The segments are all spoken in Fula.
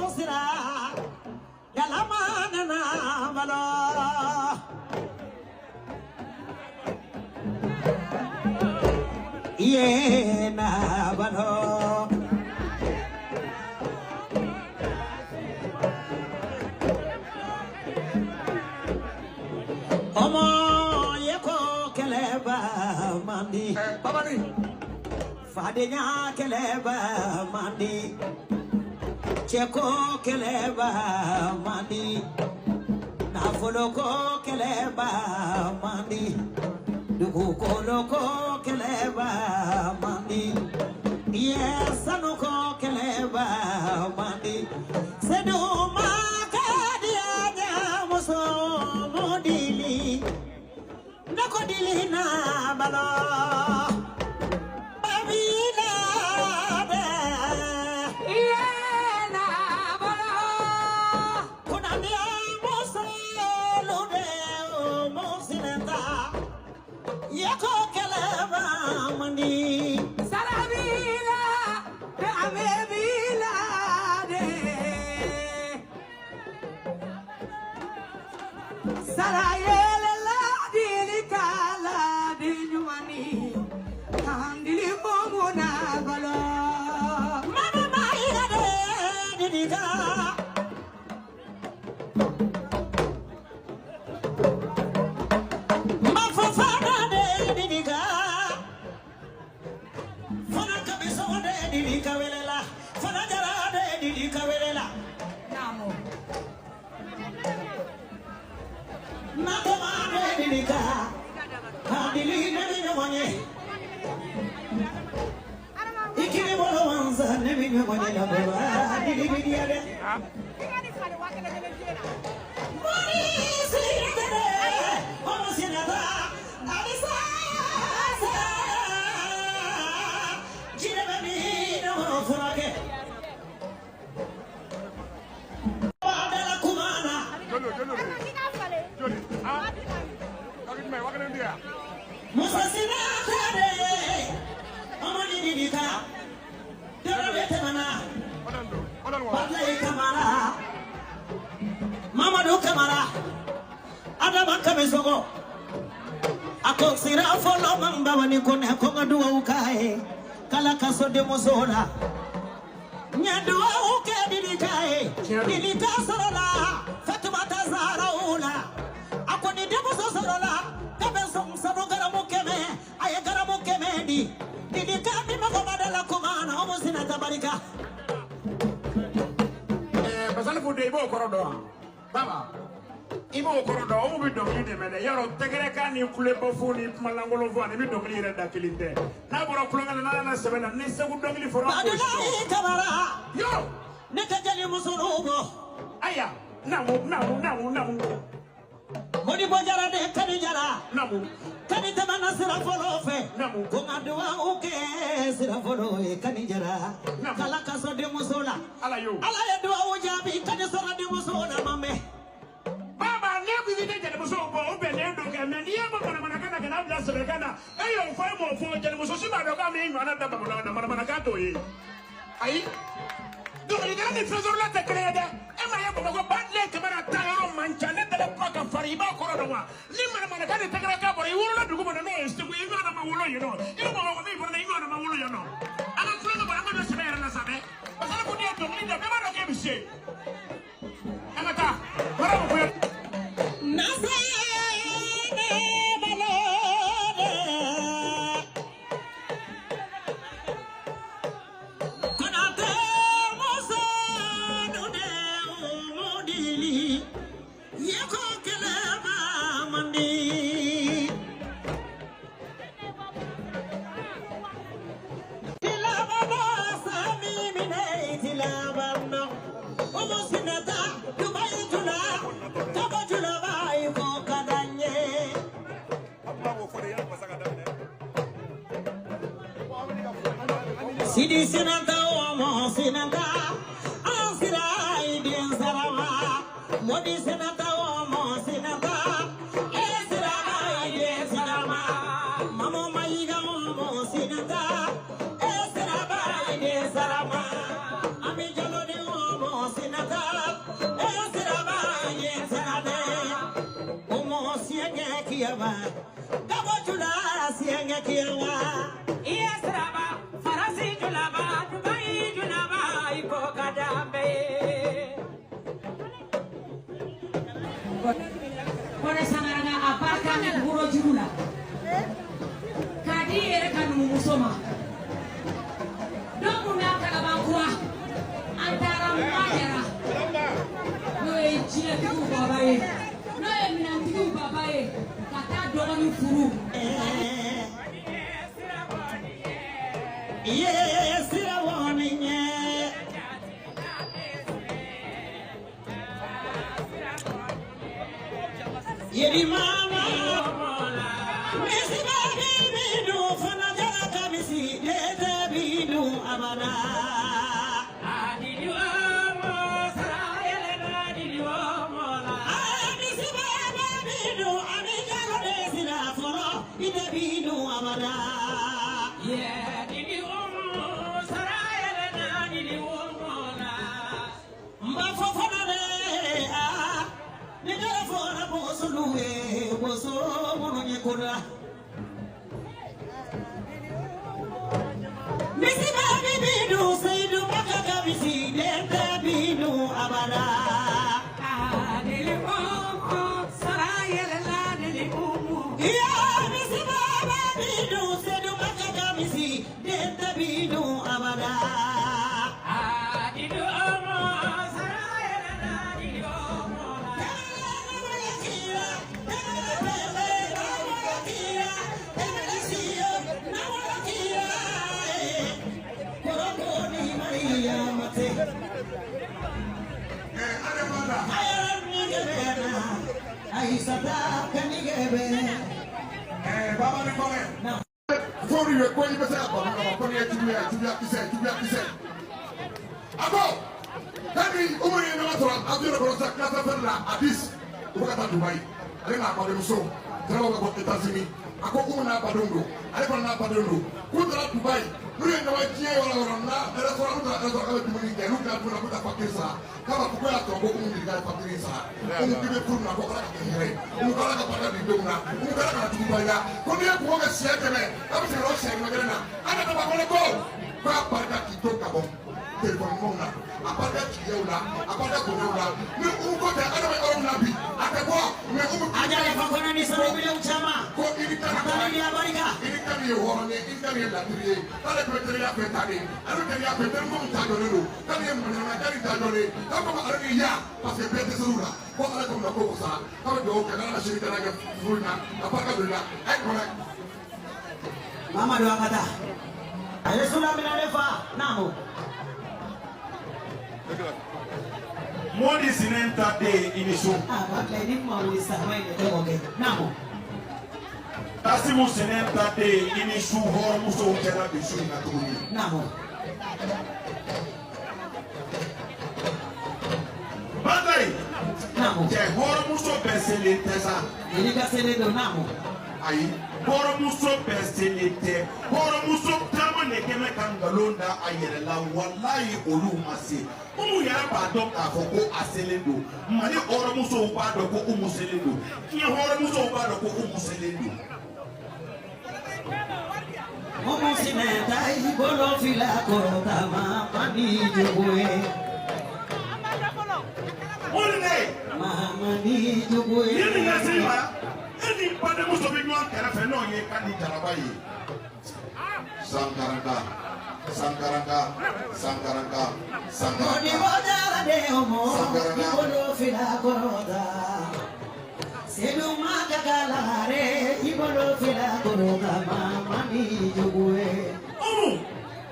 sira galamana na balo na balo Omo yeko keleba mandi babani fadenya keleba mandi cheko keleba mandi nafoloko keleba mandi dugu koloko keleba mandi yes anuko keleba mandi seduma kadia muso modili nakodili na balo babila be na balo kunania muso lude musinenta yako keleba mandi sarabila be amebila de sarayele la dilikala dinyumani handili momuna galo mama maira de dilika mafofana de dilika fana kabiso de dilika welela fana jara de dilika welela namo Nakoma de dilika handili ne nyamanye ikini bolo wanza ne nyamanye na baba dili bidiade Mori siride homo sinata alisa jinebani no furage Badala kumana Musa sinata Amani didika Dora temana Badlai kamara Mama do kamara Adama kamesogo Ako sira folo mamba wani kone konga duwa ukae Kala kaso de mozora Nyadua uke didikae Didika sorola Fatuma tazara ula Ako ni demo sorola Kabesom sano garamu keme Aye garamu keme di Didika mima komadala kumana Omo sina tabarika Pasal fude ibo korodo Baba Ibo korodo omo bidomli de mede Yaro tegere kani kule bofuni Malangolo vani bidomli reda kilinte Na boro kulongale na sebena Nise kudomli foro Badulai kamara Yo Nekajali musurugo Aya Namu Moni bojara de kani jara Namu Kani temana sira folofe Namu Kungadua uke sira folofe kani jara Kala kaso de musola Ala yo Ala ya dua ujabi kani sora de musola mame Baba nebu zide jale muso bo obe ne do ke me niya mana kana kana bla sebe kana eyo fo mo fo jale muso sima do ka me nyu ana daba mana ka to yi ai do ni ga ni trésor la te créé e ma yebo ko badle kamera tayoro mancha ne dele ko ka fari ba ko do wa ni mana ka ni te kra ka bo yi wuro la dugu mo no stu ko yi na ma wulo yi no yi mo ko mi bo na yi na ma wulo yi no ana trésor ba ma do sebe na sabe ba sa ko ni do ni da be ma do ke bi se ana ta para mo ko Sidi sinanta omo sinanta Ansira idin sarama Modi sinanta omo sinanta Esira idin sarama Mamo mayiga omo sinanta Esira idin sarama Ami jalo de omo sinanta kiyama kabo jula sienge kiyama Iyasraba farasi julaba dubai julaba iko kadambe Kone sangaranga aparka ni buro jurula kadi ere kanu musoma domu na kala bankwa antara mwadera no e jile tu babaye no e minantiku babaye kata dogoni furu yes sira woninye yedi mama misi baby bidu fana jara kamisi dede bidu abada adilu amo sarayele adilu amo la misi baby bidu ami jara desira foro ide bidu abada yeah adilu amo sarayele adilu amo la mba fofona de ni jara fora boso luwe boso mono nyekora misi baby bidu seidu makaka misi dede bidu abada adilu amo sarayele adilu amo yeah misi baby bidu seidu makaka misi dede bidu abada adilu amo sarayele adilu amo la Baba ni kore. Before we were going to say, Baba, Abo, Henry, Umar, and Natura, Abdul Rosa, Casafella, Addis, Bogota, Dubai, Arena Pademuso, Travel about the Tazini, Akokuna Padungo, Arepana Padungo, Kudra Dubai, Nuria Nawajia or Rana, and that's what I'm doing. They look at Puna Pakisa, come up to go to Patrisa, Umki Puna, Umaka Padaduna, Umaka Dubaila, Korea Poga Siatame, I'm Russia, Magana, I don't want to go. Papa Kitokabo. Mona, apart Yola, apart Kola, no Uko, I don't know, at the war, Ajala fakona ni sababu ya uchama. Habari ya barika. Italy war, Italy Latrie, Alapetria Petani, Alapetria Petembo Tagoro, Talian Managari Tagore, Tama Arabia, Pasipete Sura, what I come to Kosa, how do Canada Shirika Funa, Apacadula, Ecola. Mama do akata. Ayesula minalefa namo. Modi Sinenta Day in the show. Bakeni mawisa wende toge. Namo. Tasimu Sinenta Day in the show, Hormuso Jera Bishu Natuni. Namo. Badai, Namo. Hormuso Besele Tesa. Ilika seledo namo. Ayi, Hormuso Besele, Hormuso Tama Nekeme Kangalonda Ayerela, Wallahi Olumasi. Umu yara ba doctor for go aselendo. Mani Hormuso ba do ko umuselendo. Ki Hormuso ba do ko umuselendo. Omo sineta ibolo fila korota ma mani jugwe. Olne, Mani jugwe. yeni ngasima. Eni pade muso bi nwa kere fe no ye kani jaraba yi. Sankaranga. Odi bodara de omo ibolo fila korota. Sedu magagalare ibolo fila korota ma mani jugwe.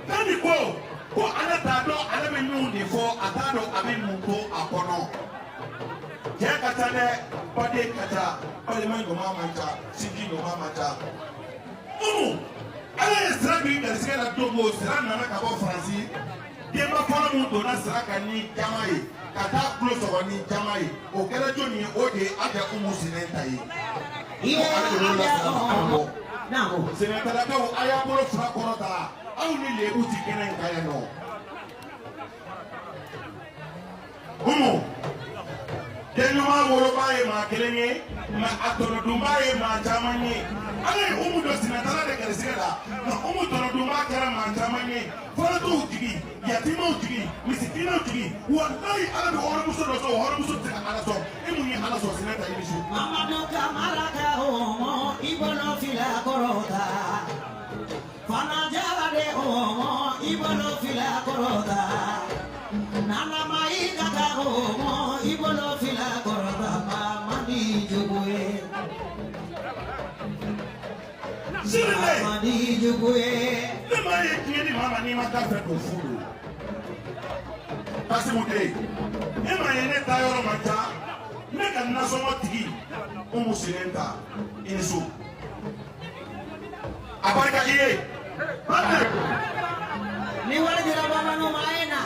Tani ko ala ta do ala me nu ni fo atado ami mungo akono. Je kata de pade kata pade man go mama ta sigi go mama ta. Ala esra bi ngal sera do mo sera nana ka bo franci. Demba fara mu do na sera ka ni jamai kata close wa ni jamai o kera joni o de aga umu sinenta yi. Namo. Sinenta da ko aya bolo fra korota. Aw ni le uti kenen kaya no. Umu. Kenyo ma wolobaye ma kelenye ma atolodumbaye ma jamanye ale umu do sinatala de keresigala na umu tolodumba kera ma jamanye fara to jigi yatima jigi misikina jigi wallahi ala do horo muso do so horo muso te ala so imuni ala so sinata ibisu amado kamara ka homo ibono fila korota fana jala de homo ibono fila korota nana mai kaka homo ibono fila korota mama di jugue mama di jugue ne mai kieni mama ni maka fe do fulu pasi mude e mai ne tayoro mata ne kan na so motigi umu silenta insu abarka iye ni wala jira baba no maena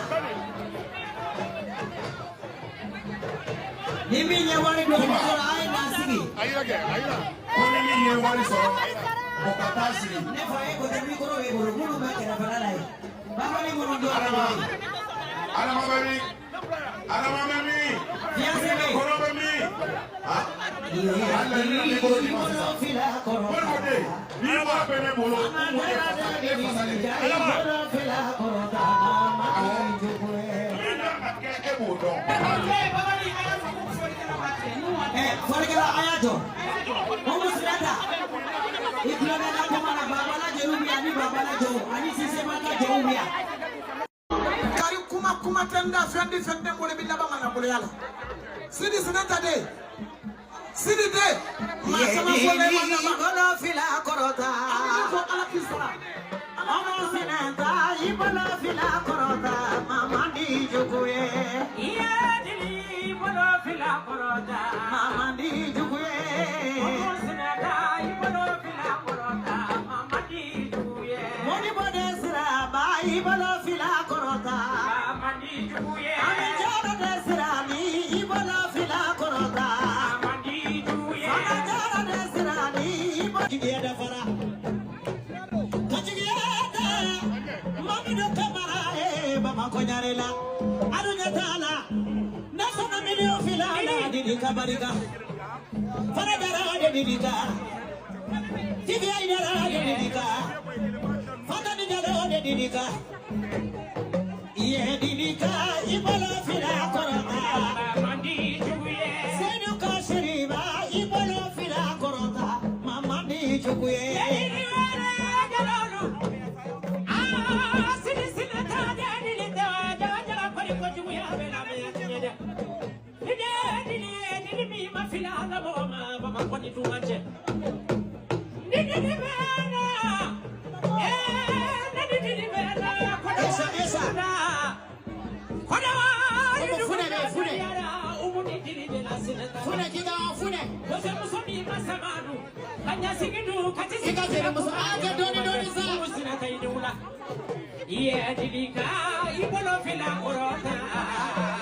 ni minya wala do ko aena sigi ayira koni mi ye wali so o katasi ne fa e ko de mi ko e boro munu ba kera bala lai baba ni munu do ala mama mi ya se me kono mi ha ala ni ko ni ma sa fila korota bolo de ni wa bene bolo mo e fasale ala ma fila korota mama di jugue e bo do forikala ayato homo silata ikulaga na kama na baba na jerubi ani baba na jo ani sise maka jerubi kari kuma tenda fendi mole bi laba mana bole yala sidi sinata de sidi de ma sama fole mana ma golo fila korota ko ala kisra homo sinata ibolo fila korota mama di jugue iya dili bolo fila korota mama di jugue sinada ibolo fila korota mama di juye moni bode sira ba ibolo fila korota mama di juye ami jara de sira mi ibolo fila korota mama di juye ana jara de sira mi ibolo kidiada fara kajigiada mami do kamara e baba ko nyarela adunya tala nasona milio fila la didi kabarika fara dara de didika tibi ai dara de didika fata di dara de didika ye didika ibolo fila korota mama di juye senu kashiriba ibolo fila korota mama di chukuye Yeah, Dilika, you will not feel like